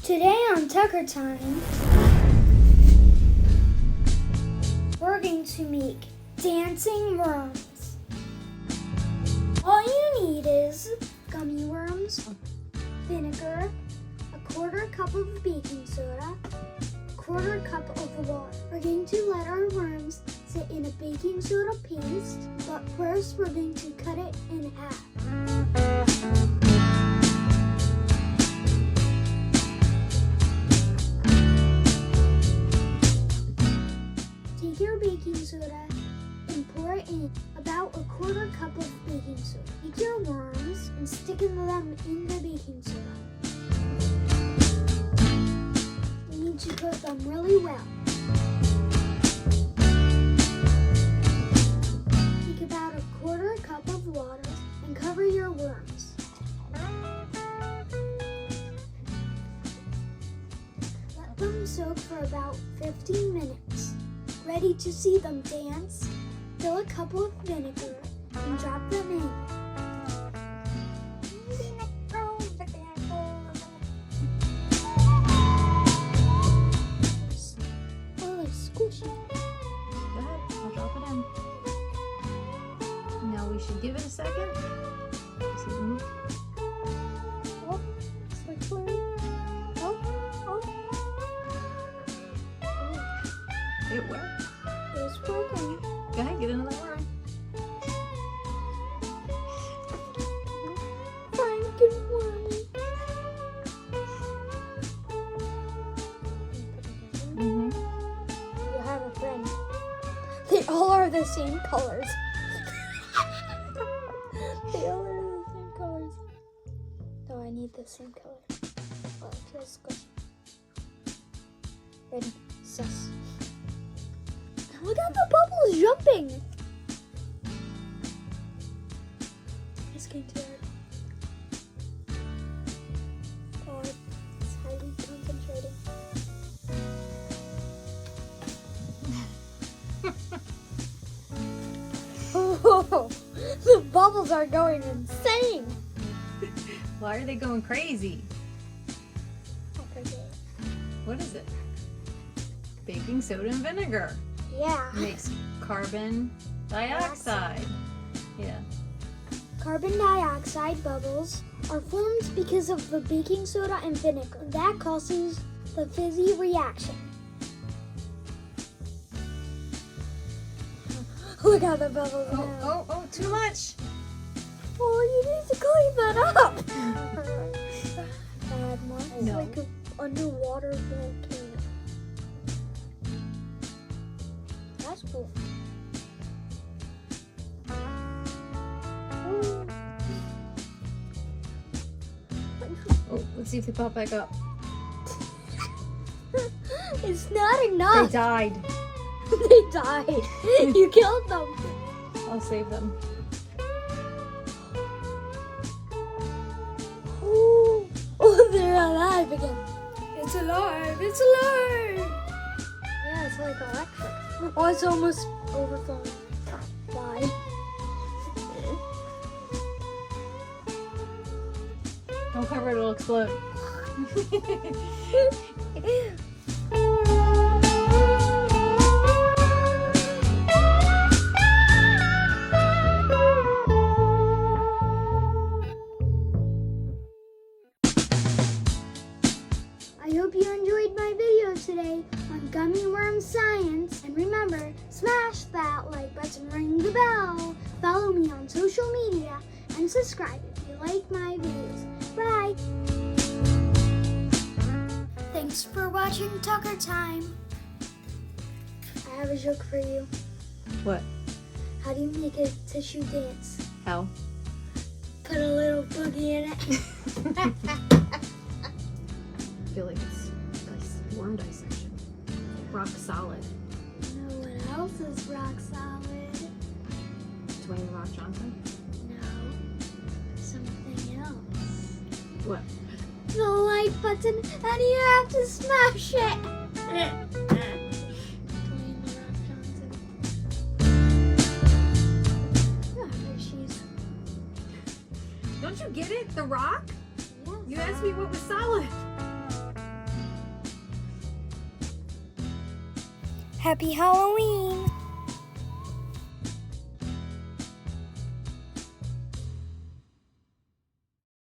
Today on Tucker Time, we're going to make dancing worms. All you need is gummy worms, vinegar, a quarter cup of baking soda, a quarter cup of water. We're going to let our worms sit in a baking soda paste, but first we're going to cut it in half. Take your baking soda and pour it in about a quarter cup of baking soda. Take your worms and stick them in the baking soda. You need to coat them really well. Take about a quarter cup of water and cover your worms. Let them soak for about 15 minutes. Ready to see them dance? Fill a cup with vinegar and drop them in. Oh, it's squishy. Go ahead, I'll drop it in. Now we should give it a second. Does it move? Oh, it's like flirting. Oh. It worked. It's working. Go ahead, get another worm. Frankenworm. You have a friend. They all are the same colors. They all are the same colors. No, I need the same color. Oh, it feels squishy. Ready? Sus. Look at the bubbles jumping. It's getting too hard. Oh, it's highly concentrating. Oh, the bubbles are going insane. Why are they going crazy? I forget. What is it? Baking soda and vinegar. Yeah. Makes carbon dioxide. Yeah. Carbon dioxide bubbles are formed because of the baking soda and vinegar. That causes the fizzy reaction. Look at the bubbles now. Oh, too much. Oh, you need to clean that up. Add more. It's No. like an underwater volcano. That's cool. Oh, let's see if they pop back up. It's not They enough. died. They died. You killed them. I'll save them. Oh, they're alive again. It's alive. It's alive. Yeah, it's like electric. Oh, it's almost overflowing. Bye. Don't cover it, it'll explode. I hope you enjoyed my video today on gummy worm science. And remember, smash that like button, ring the bell, follow me on social media, and subscribe if you like my videos. Bye! Thanks for watching Tucker Time. I have a joke for you. What? How do you make a tissue dance? How? Put a little boogie in it. I feel like it's worm dissection. Rock solid. No, what else is rock solid? Dwayne The Rock Johnson? No, something else. What? The like button, and you have to smash it. Dwayne The Rock Johnson. Yeah, Hershey's. Don't you get it? The Rock? Yes. You asked me what was solid. Happy Halloween!